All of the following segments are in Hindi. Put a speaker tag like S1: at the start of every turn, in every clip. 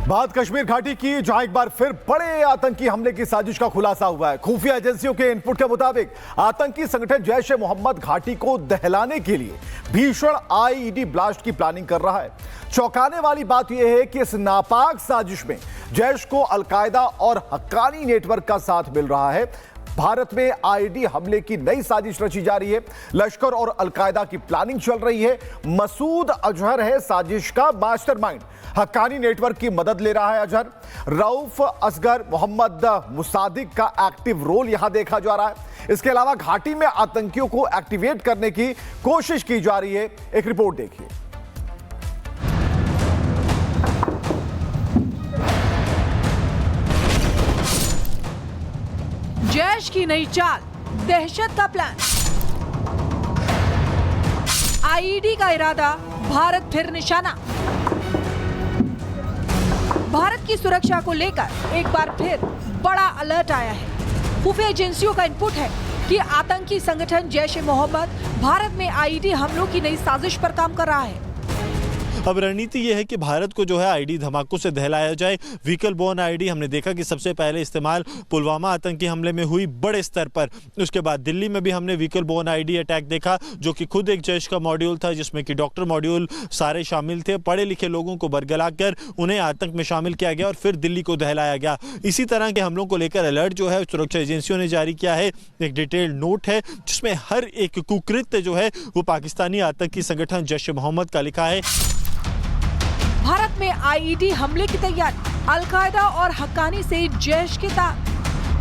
S1: बात कश्मीर घाटी की, जहां एक बार फिर बड़े आतंकी हमले की साजिश का खुलासा हुआ है। खुफिया एजेंसियों के इनपुट के मुताबिक आतंकी संगठन जैश ए मोहम्मद घाटी को दहलाने के लिए भीषण आईईडी ब्लास्ट की प्लानिंग कर रहा है। चौंकाने वाली बात यह है कि इस नापाक साजिश में जैश को अलकायदा और हक्कानी नेटवर्क का साथ मिल रहा है। भारत में आईईडी हमले की नई साजिश रची जा रही है। लश्कर और अलकायदा की प्लानिंग चल रही है। मसूद अजहर है साजिश का मास्टरमाइंड। हक्कानी नेटवर्क की मदद ले रहा है अजहर। रऊफ असगर, मोहम्मद मुसादिक का एक्टिव रोल यहां देखा जा रहा है। इसके अलावा घाटी में आतंकियों को एक्टिवेट करने की कोशिश की जा रही है। एक रिपोर्ट देखिए।
S2: जैश की नई चाल, दहशत का प्लान, आईईडी का इरादा, भारत फिर निशाना। भारत की सुरक्षा को लेकर एक बार फिर बड़ा अलर्ट आया है। खुफिया एजेंसियों का इनपुट है कि आतंकी संगठन जैश ए मोहम्मद भारत में आईईडी हमलों की नई साजिश पर काम कर रहा है।
S3: अब रणनीति यह है कि भारत को जो है आईडी धमाकों से दहलाया जाए। व्हीकल बोर्न आईडी हमने देखा कि सबसे पहले इस्तेमाल पुलवामा आतंकी हमले में हुई बड़े स्तर पर। उसके बाद दिल्ली में भी हमने व्हीकल बोर्न आईडी अटैक देखा, जो कि खुद एक जैश का मॉड्यूल था, जिसमें कि डॉक्टर मॉड्यूल सारे शामिल थे। पढ़े लिखे लोगों को बरगला कर उन्हें आतंक में शामिल किया गया और फिर दिल्ली को दहलाया गया। इसी तरह के हमलों को लेकर अलर्ट जो है सुरक्षा एजेंसियों ने जारी किया है। एक डिटेल्ड नोट है जिसमें हर एक कुकृत्य जो है वो पाकिस्तानी आतंकी संगठन जैश ए मोहम्मद का लिखा है।
S2: भारत में आईईडी हमले की तैयारी, अलकायदा और हक्कानी से जैश के तार,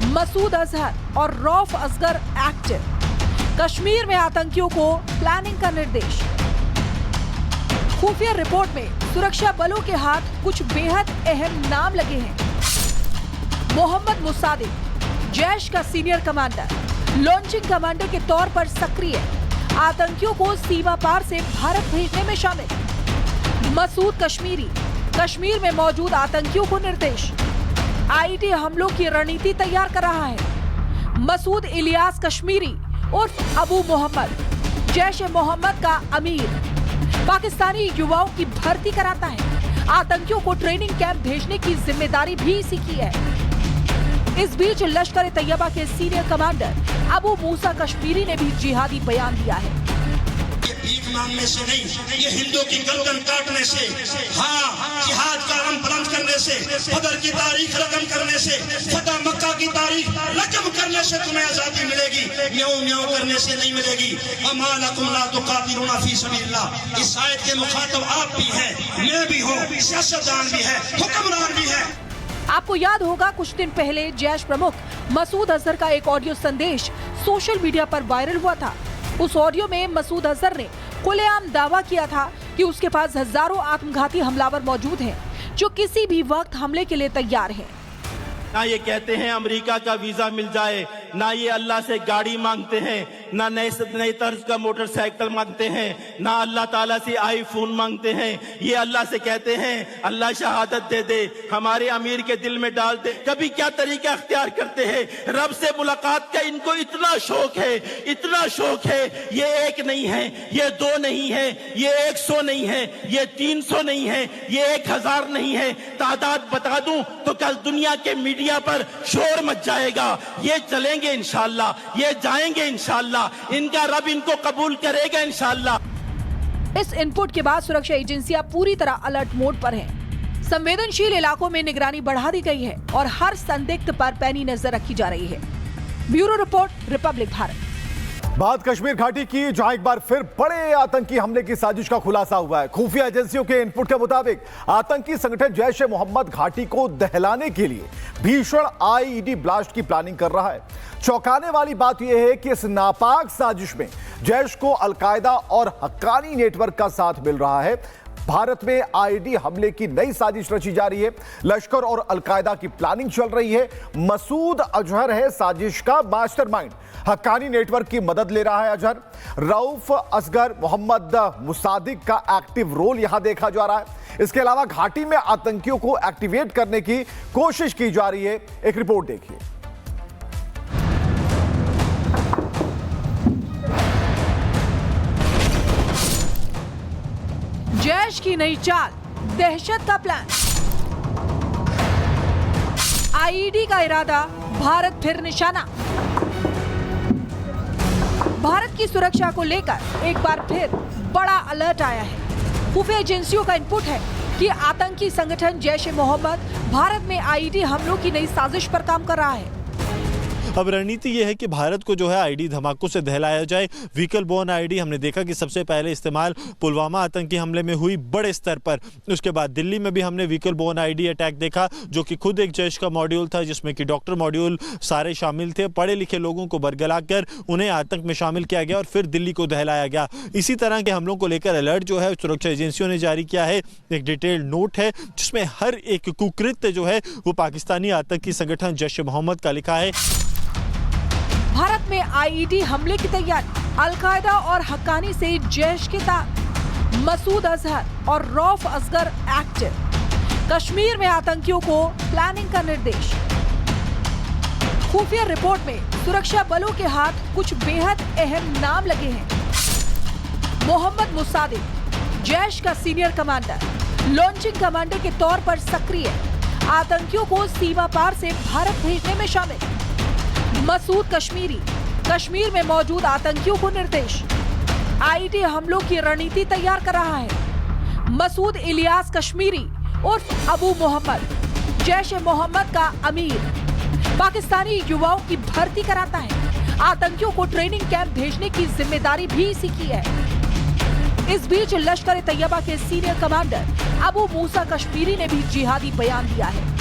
S2: मसूद अजहर और रऊफ असगर एक्टिव। कश्मीर में आतंकियों को प्लानिंग का निर्देश। खुफिया रिपोर्ट में सुरक्षा बलों के हाथ कुछ बेहद अहम नाम लगे हैं। मोहम्मद मुसादिक, जैश का सीनियर कमांडर, लॉन्चिंग कमांडर के तौर पर सक्रिय, आतंकियों को सीमा पार से भारत भेजने में शामिल। मसूद कश्मीरी, कश्मीर में मौजूद आतंकियों को निर्देश, आईईडी हमलों की रणनीति तैयार कर रहा है। मसूद इलियास कश्मीरी उर्फ अबू मोहम्मद, जैश ए मोहम्मद का अमीर, पाकिस्तानी युवाओं की भर्ती कराता है। आतंकियों को ट्रेनिंग कैंप भेजने की जिम्मेदारी भी इसी की है। इस बीच लश्कर तैयबा के सीनियर कमांडर अबू मूसा कश्मीरी ने भी जिहादी बयान दिया है।
S4: भीख मांगने से नहीं, ये हिंदू की गर्दन काटने से, हाँ, जिहाद का रंग बुलंद करने से, बदर की तारीख रकम करने से, फतह मक्का की तारीख रकम करने से तुम्हें आजादी मिलेगी। म्याऊं म्याऊं करने से नहीं मिलेगी। अमा लकुम ला तुकातिलूना फी सबीलिल्लाह। इस आयत के मुखातब आप भी हैं, मैं भी हूँ, सियासतदान भी है, हुक्मरान भी है।
S2: आपको याद होगा कुछ दिन पहले जैश प्रमुख मसूद अजहर का एक ऑडियो संदेश सोशल मीडिया पर वायरल हुआ था। उस ऑडियो में मसूद अजहर ने खुलेआम दावा किया था कि उसके पास हजारों आत्मघाती हमलावर मौजूद हैं, जो किसी भी वक्त हमले के लिए तैयार हैं।
S5: ना ये कहते हैं अमेरिका का वीजा मिल जाए, ना ये अल्लाह से गाड़ी मांगते हैं, ना नए तर्ज का मोटरसाइकिल मांगते हैं, ना अल्लाह ताला से आईफोन मांगते हैं। ये अल्लाह से कहते हैं अल्लाह शहादत दे दे, हमारे अमीर के दिल में डाल दे। कभी क्या तरीका अख्तियार करते हैं, रब से मुलाकात का इनको इतना शौक है, इतना शौक है। ये एक नहीं है, ये दो नहीं है, ये 100 नहीं है, ये 300 नहीं है, ये 1000 नहीं है। तादाद बता दूं तो कल दुनिया के मीडिया पर शोर मच जाएगा। ये चलेंगे इंशाल्लाह, ये जाएंगे इंशाल्लाह, इनका रब इनको कबूल करेगा इंशाल्लाह।
S2: इस इनपुट के बाद सुरक्षा एजेंसियां पूरी तरह अलर्ट मोड पर हैं। संवेदनशील इलाकों में निगरानी बढ़ा दी गई है और हर संदिग्ध पर पैनी नजर रखी जा रही है। Bureau report, Republic Bharat.
S1: बात कश्मीर घाटी की, जहां एक बार फिर बड़े आतंकी हमले की साजिश का खुलासा हुआ है। खुफिया एजेंसियों के इनपुट के मुताबिक आतंकी संगठन जैश ए मोहम्मद घाटी को दहलाने के लिए भीषण आईईडी ब्लास्ट की प्लानिंग कर रहा है। चौंकाने वाली बात यह है कि इस नापाक साजिश में जैश को अलकायदा और हक्कानी नेटवर्क का साथ मिल रहा है। भारत में आईईडी हमले की नई साजिश रची जा रही है। लश्कर और अलकायदा की प्लानिंग चल रही है। मसूद अजहर है साजिश का मास्टरमाइंड। हक्कानी नेटवर्क की मदद ले रहा है अजहर। रऊफ असगर, मोहम्मद मुसादिक का एक्टिव रोल यहां देखा जा रहा है। इसके अलावा घाटी में आतंकियों को एक्टिवेट करने की कोशिश की जा रही है। एक रिपोर्ट देखिए।
S2: जैश की नई चाल, दहशत का प्लान, आईईडी का इरादा भारत फिर निशाना। भारत की सुरक्षा को लेकर एक बार फिर बड़ा अलर्ट आया है। खुफिया एजेंसियों का इनपुट है कि आतंकी संगठन जैश ए मोहम्मद भारत में आईईडी हमलों की नई साजिश पर काम कर रहा है।
S3: अब रणनीति यह है कि भारत को जो है आईडी धमाकों से दहलाया जाए। व्हीकल बोर्न आईडी हमने देखा कि सबसे पहले इस्तेमाल पुलवामा आतंकी हमले में हुई बड़े स्तर पर। उसके बाद दिल्ली में भी हमने व्हीकल बोर्न आईडी अटैक देखा, जो कि खुद एक जैश का मॉड्यूल था, जिसमें कि डॉक्टर मॉड्यूल सारे शामिल थे। पढ़े लिखे लोगों को बरगला कर उन्हें आतंक में शामिल किया गया और फिर दिल्ली को दहलाया गया। इसी तरह के हमलों को लेकर अलर्ट जो है सुरक्षा एजेंसियों ने जारी किया है। एक डिटेल्ड नोट है जिसमें हर एक कुकृत्य जो है वो पाकिस्तानी आतंकी संगठन जैश ए मोहम्मद का लिखा है।
S2: भारत में आईईडी हमले की तैयारी। अलकायदा और हक्कानी से जैश के तार। मसूद अजहर और रऊफ असगर एक्टिव। कश्मीर में आतंकियों को प्लानिंग का निर्देश। खुफिया रिपोर्ट में सुरक्षा बलों के हाथ कुछ बेहद अहम नाम लगे हैं। मोहम्मद मुसादिक, जैश का सीनियर कमांडर, लॉन्चिंग कमांडर के तौर पर सक्रिय, आतंकियों को सीमा पार से भारत भेजने में शामिल। मसूद कश्मीरी, कश्मीर में मौजूद आतंकियों को निर्देश। आईईडी हमलों की रणनीति तैयार कर रहा है। मसूद इलियास कश्मीरी उर्फ अबू मोहम्मद, जैश ए मोहम्मद का अमीर, पाकिस्तानी युवाओं की भर्ती कराता है। आतंकियों को ट्रेनिंग कैंप भेजने की जिम्मेदारी भी इसी की है। इस बीच लश्कर ए तैयबा के सीनियर कमांडर अबू मूसा कश्मीरी ने भी जिहादी बयान दिया है।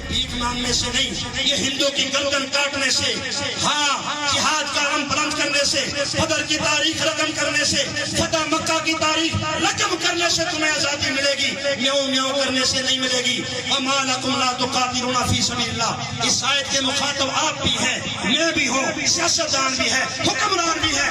S4: भीख मांगने से नहीं, ये हिंदू की गर्दन काटने से, हाँ, जिहाद का आलम बुलंद करने से, बदर की तारीख रकम करने से, फतह मक्का की तारीख रकम करने से तुम्हें आजादी मिलेगी। म्याऊं म्याऊं करने से नहीं मिलेगी। वमा लकुम ला तुकातिलूना फी सबीलिल्लाह। इस आयत के मुखातब आप भी हैं, मैं भी हूँ, सियासतदान भी है, हुक्मरान भी है।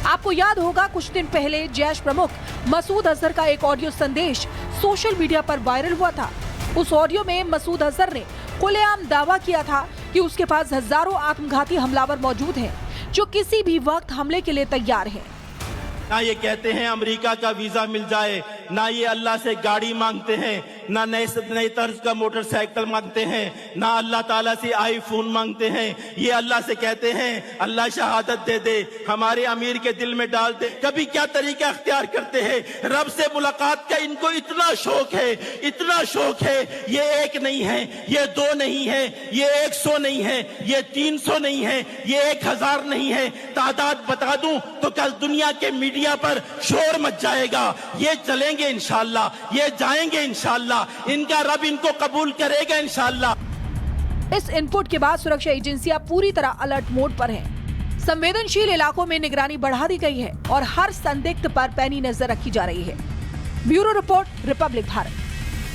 S2: आपको याद होगा कुछ दिन पहले जैश प्रमुख मसूद अजहर का एक ऑडियो संदेश सोशल मीडिया पर वायरल हुआ था। उस ऑडियो में मसूद अजहर ने खुलेआम दावा किया था कि उसके पास हजारों आत्मघाती हमलावर मौजूद हैं, जो किसी भी वक्त हमले के लिए तैयार हैं।
S5: ना ये कहते हैं अमेरिका का वीजा मिल जाए, ना ये अल्लाह से गाड़ी मांगते हैं, ना नए तर्ज का मोटरसाइकिल मांगते हैं, ना अल्लाह ताला से आईफोन मांगते हैं। ये अल्लाह से कहते हैं अल्लाह शहादत दे दे, हमारे अमीर के दिल में डाल दे। कभी क्या तरीका अख्तियार करते हैं, रब से मुलाकात का इनको इतना शौक है, इतना शौक है। ये एक नहीं है, ये दो नहीं है, ये 100 नहीं है, ये 300 नहीं है, ये 1000 नहीं है। तादाद बता दूं तो कल दुनिया के मीडिया पर शोर मच जाएगा। ये चलेंगे इंशाल्लाह, ये जाएंगे इंशाल्लाह, इनका रब इनको कबूल करेगा इंशाल्लाह।
S2: इस इनपुट के बाद सुरक्षा एजेंसियां पूरी तरह अलर्ट मोड पर हैं। संवेदनशील इलाकों में निगरानी बढ़ा दी गई है और हर संदिग्ध पर पैनी नजर रखी जा रही है। Bureau report, Republic Bharat.